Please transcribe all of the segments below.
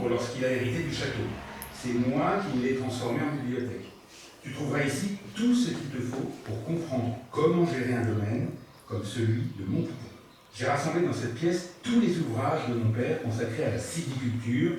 décembre lorsqu'il a hérité du château. C'est moi qui l'ai transformé en bibliothèque. Tu trouveras ici tout ce qu'il te faut pour comprendre comment gérer un domaine comme celui de mon poupon. J'ai rassemblé dans cette pièce tous les ouvrages de mon père consacrés à la sylviculture.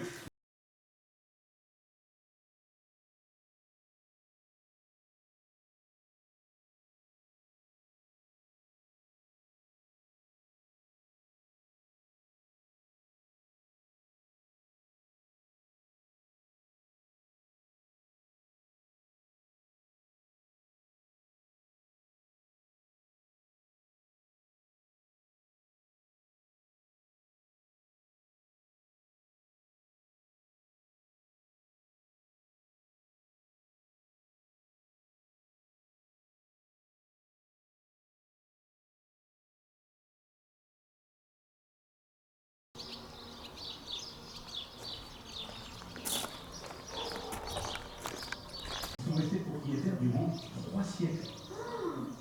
Ils sont restés propriétaires durant 3 siècles.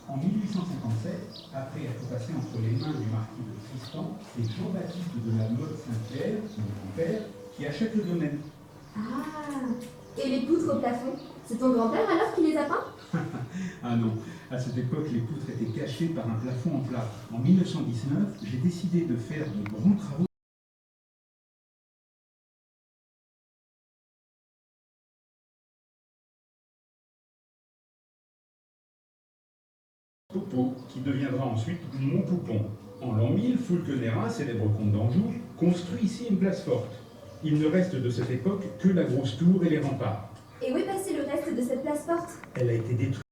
En 1857, après être passé entre les mains du marquis de Tristan, c'est Jean-Baptiste de la Motte Saint-Pierre, mon grand-père, qui achète le domaine. Ah, et les poutres au plafond, c'est ton grand-père alors qui les a peints? Ah non, à cette époque, les poutres étaient cachées par un plafond en plâtre. En 1919, j'ai décidé de faire de grands travaux Poupon, qui deviendra ensuite mon poupon. En l'an 1000, Fulquenérin, célèbre comte d'Anjou, construit ici une place forte. Il ne reste de cette époque que la grosse tour et les remparts. Et où est passé le reste de cette place forte? Elle a été détruite.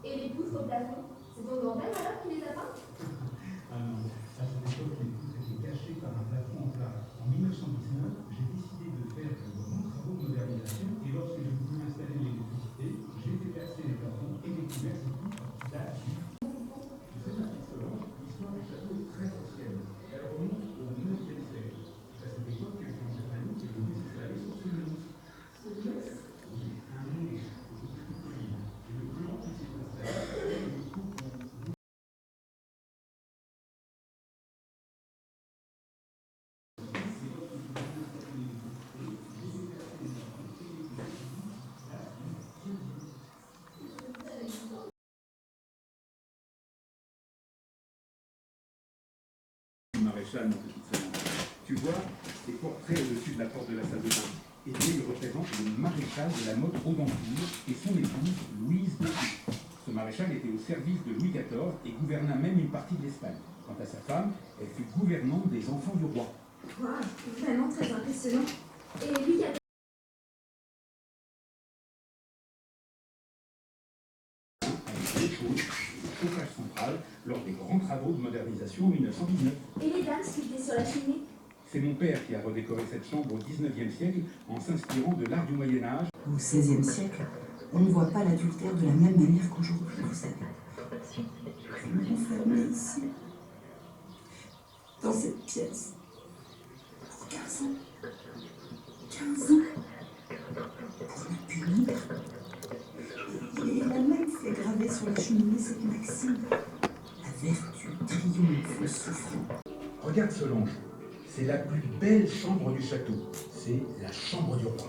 Et les poutres au plafond, c'est ton grand-père alors qui les a peints? Ah non, à cette époque, les poutres étaient cachées par un plafond en plâtre. En 1919, j'ai décidé de faire de grands travaux de modernisation et lorsque j'ai voulu installer l'électricité, j'ai déplacé les plafonds et découvert ces poutres qui datent du... Tu sais, ma petite Solange, l'histoire du château est très ancienne. Elle remonte au 9e siècle. C'est à cette époque que cette famille est venue s'installer sur ce lieu. Oui, un nom des châteaux tout clean. Et le clan qui s'est installé, c'est le Poupon. Maréchal, mon petit Solange. Tu vois ces portraits au-dessus de la porte de la salle de bain. Et bien, il représente le maréchal de la Motte Audencourt et son épouse Louise de Foucault. Ce maréchal était au service de Louis XIV et gouverna même une partie de l'Espagne. Quant à sa femme, elle fut gouvernante des enfants du roi. Waouh, vraiment très impressionnant. Et lui qui a... Avec l'eau chaude et le chauffage central lors des grands travaux de modernisation en 1919. Et les dames sculptées sur la cheminée? C'est mon père qui a redécoré cette chambre au 19e siècle en s'inspirant de l'art du Moyen-Âge. Au XVIe siècle, on ne voit pas l'adultère de la même manière qu'aujourd'hui, vous savez. Je me renfermais ici, dans cette pièce, pour 15 ans. 15 ans pour me punir. Et il a même fait graver sur la cheminée cette maxime. La vertu triomphe le souffrant. Regarde Solange, c'est la plus belle chambre du château. C'est la chambre du roi.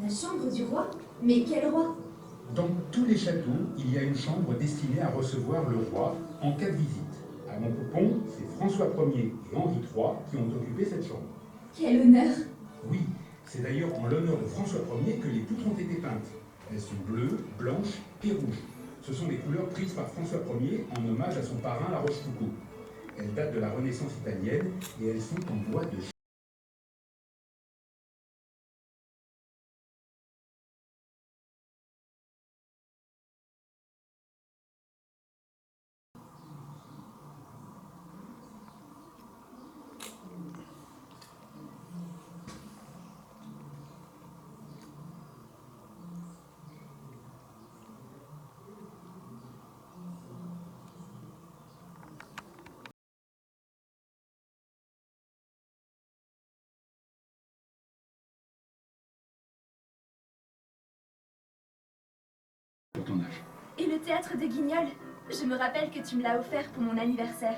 La chambre du roi? Mais quel roi? Dans tous les châteaux, il y a une chambre destinée à recevoir le roi en cas de visite. À mon poupon, c'est François Ier et Henri III qui ont occupé cette chambre. Quel honneur! Oui, c'est d'ailleurs en l'honneur de François Ier que les poutres ont été peintes. Elles sont bleues, blanches et rouges. Ce sont des couleurs prises par François Ier en hommage à son parrain La Rochefoucauld. Elles datent de la Renaissance italienne et elles sont en bois de pour ton âge. Et le théâtre de Guignol? Je me rappelle que tu me l'as offert pour mon anniversaire.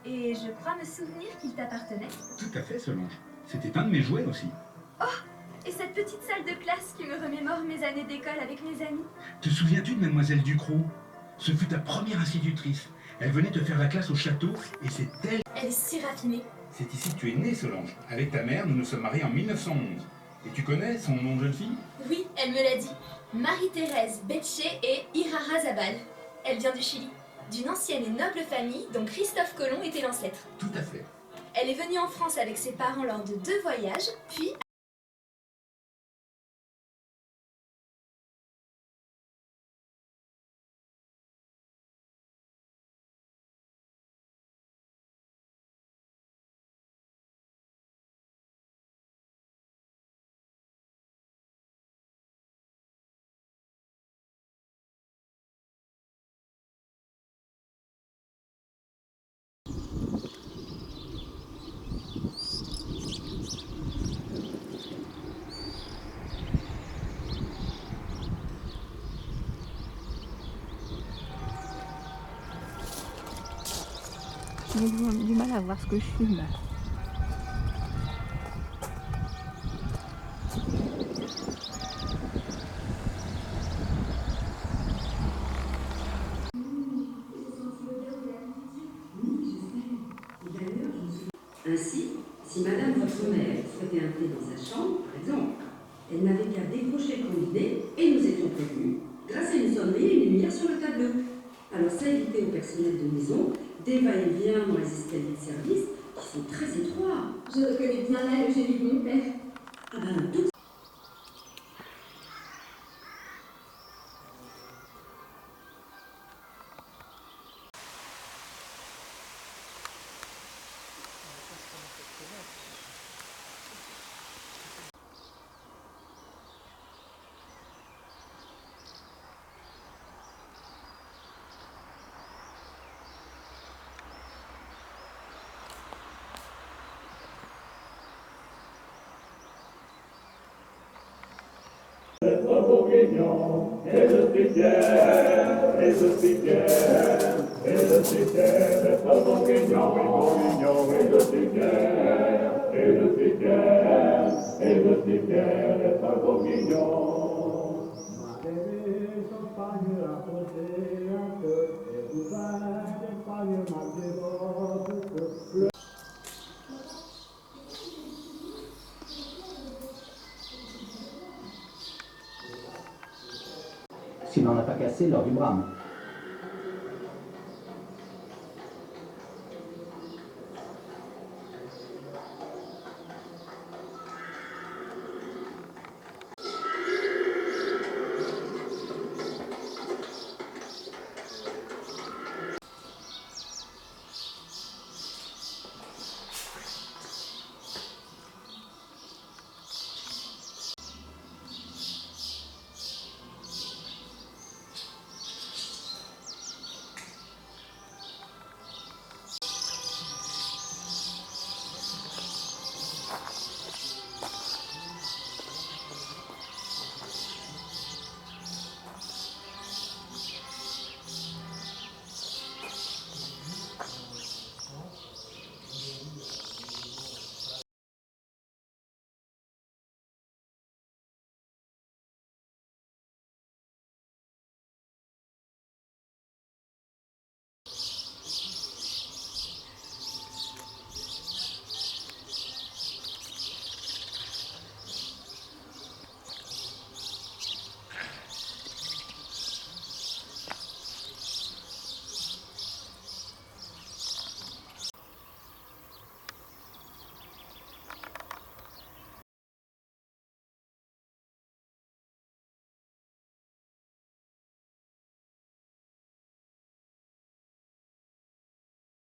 Et je crois me souvenir qu'il t'appartenait. Tout à fait, Solange. C'était un de mes jouets aussi. Et cette petite salle de classe qui me remémore mes années d'école avec mes amis. Te souviens-tu de Mademoiselle Ducrot? Ce fut ta première institutrice. Elle venait te faire la classe au château et c'est elle... Elle est si raffinée. C'est ici que tu es née, Solange. Avec ta mère, nous nous sommes mariés en 1911. Et tu connais son nom de jeune fille? Oui, elle me l'a dit. Marie-Thérèse Betché et Irarrázaval. Elle vient du Chili, d'une ancienne et noble famille dont Christophe Colomb était l'ancêtre. Tout à fait. Elle est venue en France avec ses parents lors de 2 voyages, puis... J'ai du mal à voir ce que je filme là. Ainsi, si Madame votre mère souhaitait un thé dans sa chambre, par exemple, elle n'avait qu'à décrocher le combiné et nous étions prévenus, grâce à une sonnerie et une lumière sur le tableau. Alors ça évitait au personnel de maison des va-et-vient dans les escaliers de service qui sont très étroits. Je reconnais bien là le génie de mon père. Ah ben, tout Bourguignon, et je suis fier, et je suis fier, et je suis fier d'être bourguignon, et je suis fier, et je suis fier, et je suis fier d'être bourguignon. Ma bébé, champagne rapprochée un peu, et vous d'Espagne, ma dévote, s'il n'en a pas cassé lors du drame.